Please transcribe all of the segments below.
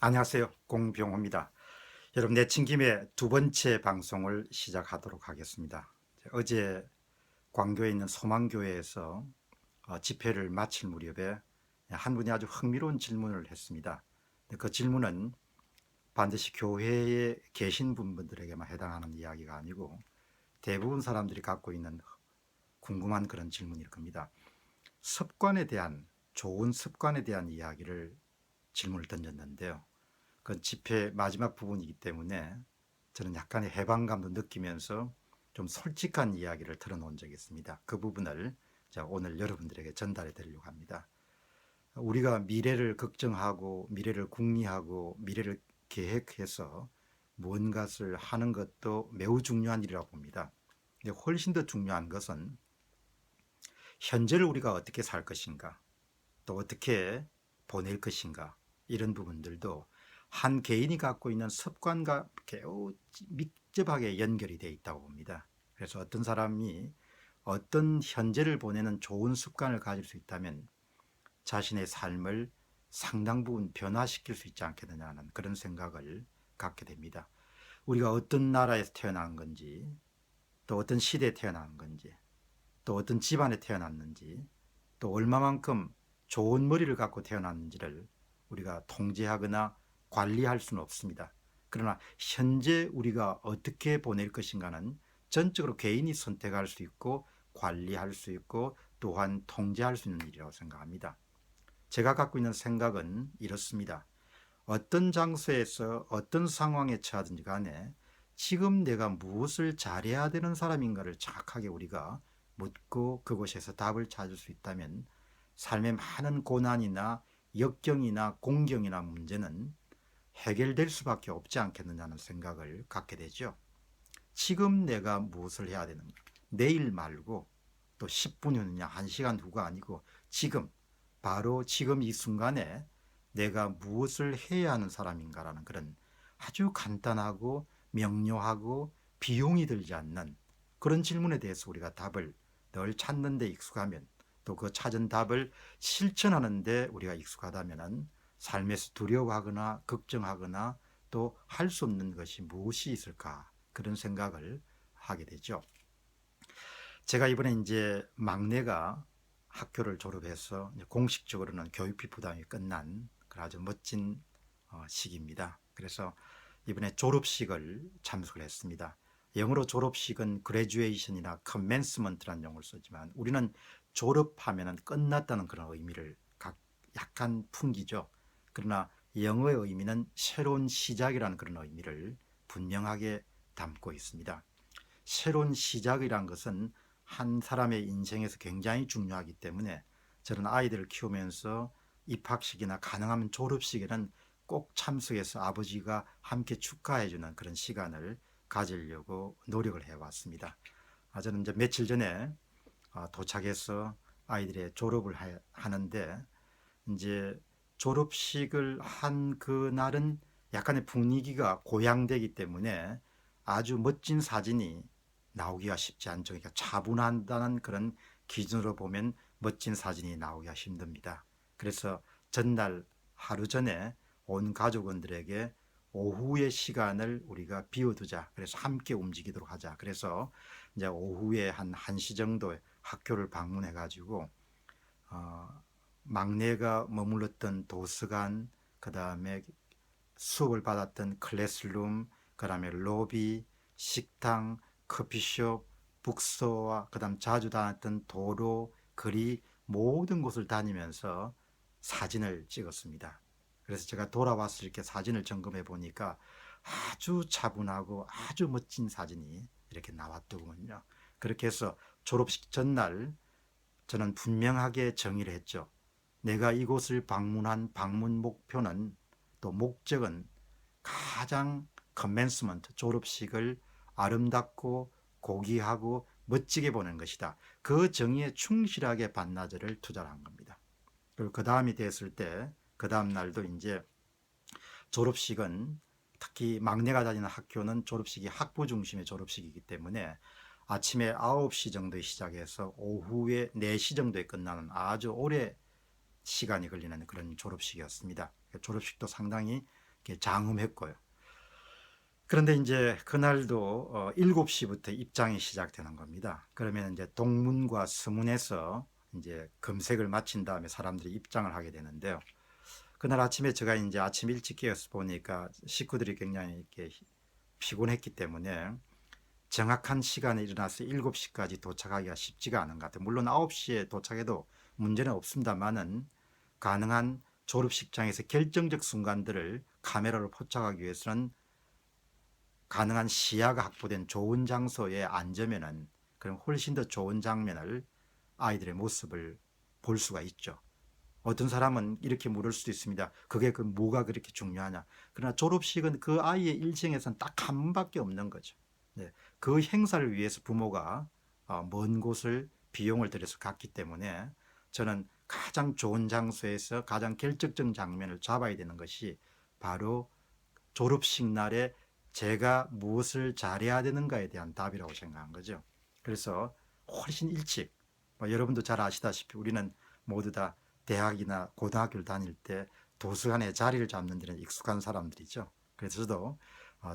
안녕하세요. 공병호입니다. 여러분, 내친 김에 두 번째 방송을 시작하도록 하겠습니다. 어제 광교에 있는 소망교회에서 집회를 마칠 무렵에 한 분이 아주 흥미로운 질문을 했습니다. 그 질문은 반드시 교회에 계신 분들에게만 해당하는 이야기가 아니고 대부분 사람들이 갖고 있는 궁금한 그런 질문일 겁니다. 습관에 대한, 좋은 습관에 대한 이야기를 질문을 던졌는데요. 그 집회 마지막 부분이기 때문에 저는 약간의 해방감도 느끼면서 좀 솔직한 이야기를 털어놓은 적이 있습니다. 그 부분을 오늘 여러분들에게 전달해 드리려고 합니다. 우리가 미래를 걱정하고 미래를 궁리하고 미래를 계획해서 무언가를 하는 것도 매우 중요한 일이라고 봅니다. 근데 훨씬 더 중요한 것은 현재를 우리가 어떻게 살 것인가, 또 어떻게 보낼 것인가, 이런 부분들도 한 개인이 갖고 있는 습관과 매우密접하게 연결이 되어 있다고 봅니다. 그래서 어떤 사람이 어떤 현재를 보내는 좋은 습관을 가질 수 있다면 자신의 삶을 상당 부분 변화시킬 수 있지 않겠느냐는 그런 생각을 갖게 됩니다. 우리가 어떤 나라에서 태어난 건지, 또 어떤 시대에 태어난 건지, 또 어떤 집안에 태어났는지, 또 얼마만큼 좋은 머리를 갖고 태어났는지를 우리가 통제하거나 관리할 수는 없습니다. 그러나 현재 우리가 어떻게 보낼 것인가는 전적으로 개인이 선택할 수 있고 관리할 수 있고 또한 통제할 수 있는 일이라고 생각합니다. 제가 갖고 있는 생각은 이렇습니다. 어떤 장소에서 어떤 상황에 처하든지 간에 지금 내가 무엇을 잘해야 되는 사람인가를 정확하게 우리가 묻고 그곳에서 답을 찾을 수 있다면 삶의 많은 고난이나 역경이나 공경이나 문제는 해결될 수밖에 없지 않겠느냐는 생각을 갖게 되죠. 지금 내가 무엇을 해야 되는가, 내일 말고 또 10분 후냐 1시간 후가 아니고 지금, 바로 지금 이 순간에 내가 무엇을 해야 하는 사람인가라는 그런 아주 간단하고 명료하고 비용이 들지 않는 그런 질문에 대해서 우리가 답을 늘 찾는 데 익숙하면, 또 그 찾은 답을 실천하는 데 우리가 익숙하다면 삶에서 두려워하거나 걱정하거나 또 할 수 없는 것이 무엇이 있을까, 그런 생각을 하게 되죠. 제가 이번에 이제 막내가 학교를 졸업해서 공식적으로는 교육비 부담이 끝난 그런 아주 멋진 시기입니다. 그래서 이번에 졸업식을 참석을 했습니다. 영어로 졸업식은 graduation이나 commencement라는 용어를 쓰지만 우리는 졸업하면 끝났다는 그런 의미를 약간 풍기죠. 그러나 영어의 의미는 새로운 시작이라는 그런 의미를 분명하게 담고 있습니다. 새로운 시작이란 것은 한 사람의 인생에서 굉장히 중요하기 때문에 저는 아이들을 키우면서 입학식이나 가능하면 졸업식에는 꼭 참석해서 아버지가 함께 축하해주는 그런 시간을 가지려고 노력을 해왔습니다. 저는 이제 며칠 전에 도착해서 아이들의 졸업을 하는데, 이제 졸업식을 한 그날은 약간의 분위기가 고양되기 때문에 아주 멋진 사진이 나오기가 쉽지 않죠. 그러니까 차분한다는 그런 기준으로 보면 멋진 사진이 나오기가 힘듭니다. 그래서 전날 하루 전에 온 가족원들에게 오후의 시간을 우리가 비워두자. 그래서 함께 움직이도록 하자. 그래서 이제 오후에 한 1시 정도에 학교를 방문해 가지고 막내가 머물렀던 도서관, 그 다음에 수업을 받았던 클래스룸, 그 다음에 로비, 식당, 커피숍, 북스토어와 그 다음 자주 다녔던 도로, 거리, 모든 곳을 다니면서 사진을 찍었습니다. 그래서 제가 돌아와서 이렇게 사진을 점검해 보니까 아주 차분하고 아주 멋진 사진이 이렇게 나왔더군요. 그렇게 해서 졸업식 전날 저는 분명하게 정의를 했죠. 내가 이곳을 방문한 방문 목표는, 또 목적은 가장 커맨스먼트, 졸업식을 아름답고 고귀하고 멋지게 보는 것이다. 그 정의에 충실하게 반나절을 투자를 한 겁니다. 그리고 그 다음이 됐을 때, 그 다음 날도 이제 졸업식은, 특히 막내가 다니는 학교는 졸업식이 학부 중심의 졸업식이기 때문에 아침에 9시 정도에 시작해서 오후에 4시 정도에 끝나는 아주 오래 시간이 걸리는 그런 졸업식이었습니다. 졸업식도 상당히 이렇게 장음했고요. 그런데 이제 그날도 7시부터 입장이 시작되는 겁니다. 그러면 이제 동문과 서문에서 이제 검색을 마친 다음에 사람들이 입장을 하게 되는데요. 그날 아침에 제가 이제 아침 일찍 깨어서 보니까 식구들이 굉장히 이렇게 피곤했기 때문에 정확한 시간에 일어나서 7시까지 도착하기가 쉽지가 않은 것 같아요. 물론 9시에 도착해도 문제는 없습니다만은 가능한 졸업식장에서 결정적 순간들을 카메라로 포착하기 위해서는 가능한 시야가 확보된 좋은 장소에 앉으면은 그럼 훨씬 더 좋은 장면을 아이들의 모습을 볼 수가 있죠. 어떤 사람은 이렇게 물을 수도 있습니다. 그게 그 뭐가 그렇게 중요하냐. 그러나 졸업식은 그 아이의 일생에서는 딱 한 번밖에 없는 거죠. 네. 그 행사를 위해서 부모가 먼 곳을 비용을 들여서 갔기 때문에 저는 가장 좋은 장소에서 가장 결정적 장면을 잡아야 되는 것이 바로 졸업식 날에 제가 무엇을 잘해야 되는가에 대한 답이라고 생각한 거죠. 그래서 훨씬 일찍 여러분도 잘 아시다시피 우리는 모두 다 대학이나 고등학교를 다닐 때 도서관에 자리를 잡는 데는 익숙한 사람들이죠. 그래서 저도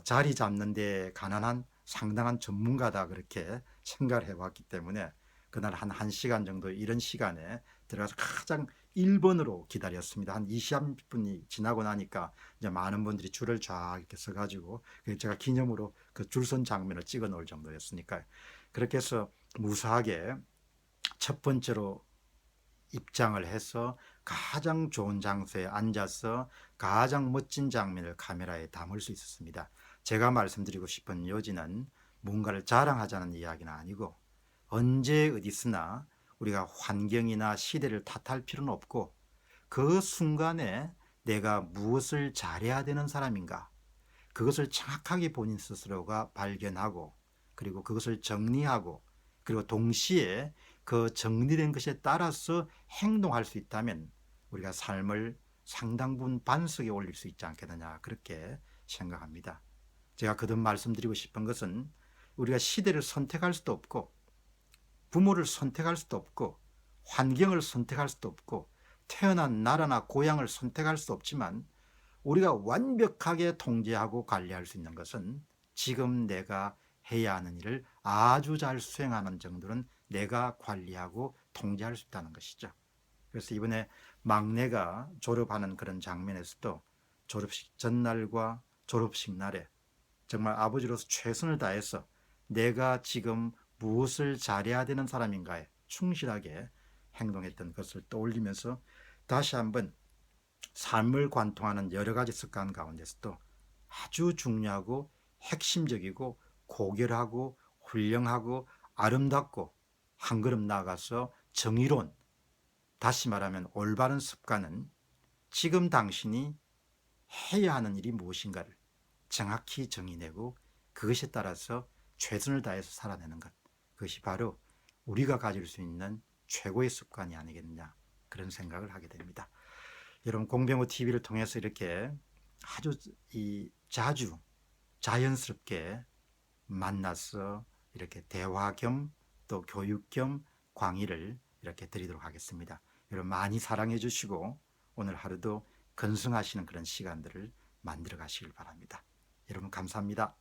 자리 잡는 데 가난한 상당한 전문가다 그렇게 생각을 해왔기 때문에 그날 한 1시간 정도 이런 시간에 들어가서 가장 1번으로 기다렸습니다. 한 20분이 지나고 나니까 이제 많은 분들이 줄을 쫙 이렇게 서가지고 제가 기념으로 그 줄선 장면을 찍어 놓을 정도였으니까 그렇게 해서 무사하게 첫 번째로 입장을 해서 가장 좋은 장소에 앉아서 가장 멋진 장면을 카메라에 담을 수 있었습니다. 제가 말씀드리고 싶은 요지는 뭔가를 자랑하자는 이야기는 아니고 언제 어디서나 우리가 환경이나 시대를 탓할 필요는 없고 그 순간에 내가 무엇을 잘해야 되는 사람인가 그것을 정확하게 본인 스스로가 발견하고 그리고 그것을 정리하고 그리고 동시에 그 정리된 것에 따라서 행동할 수 있다면 우리가 삶을 상당 부분 반석에 올릴 수 있지 않겠느냐 그렇게 생각합니다. 제가 거듭 말씀드리고 싶은 것은 우리가 시대를 선택할 수도 없고 부모를 선택할 수도 없고 환경을 선택할 수도 없고 태어난 나라나 고향을 선택할 수 없지만 우리가 완벽하게 통제하고 관리할 수 있는 것은 지금 내가 해야 하는 일을 아주 잘 수행하는 정도는 내가 관리하고 통제할 수 있다는 것이죠. 그래서 이번에 막내가 졸업하는 그런 장면에서도 졸업식 전날과 졸업식 날에 정말 아버지로서 최선을 다해서 내가 지금 무엇을 잘해야 되는 사람인가에 충실하게 행동했던 것을 떠올리면서 다시 한번 삶을 관통하는 여러 가지 습관 가운데서도 아주 중요하고 핵심적이고 고결하고 훌륭하고 아름답고 한 걸음 나아가서 정의로운 다시 말하면 올바른 습관은 지금 당신이 해야 하는 일이 무엇인가를 정확히 정의내고 그것에 따라서 최선을 다해서 살아내는 것 그것이 바로 우리가 가질 수 있는 최고의 습관이 아니겠느냐 그런 생각을 하게 됩니다. 여러분 공병호 TV를 통해서 이렇게 아주 자주 자연스럽게 만나서 이렇게 대화 겸 또 교육 겸 강의를 이렇게 드리도록 하겠습니다. 여러분 많이 사랑해 주시고 오늘 하루도 건승하시는 그런 시간들을 만들어 가시길 바랍니다. 여러분 감사합니다.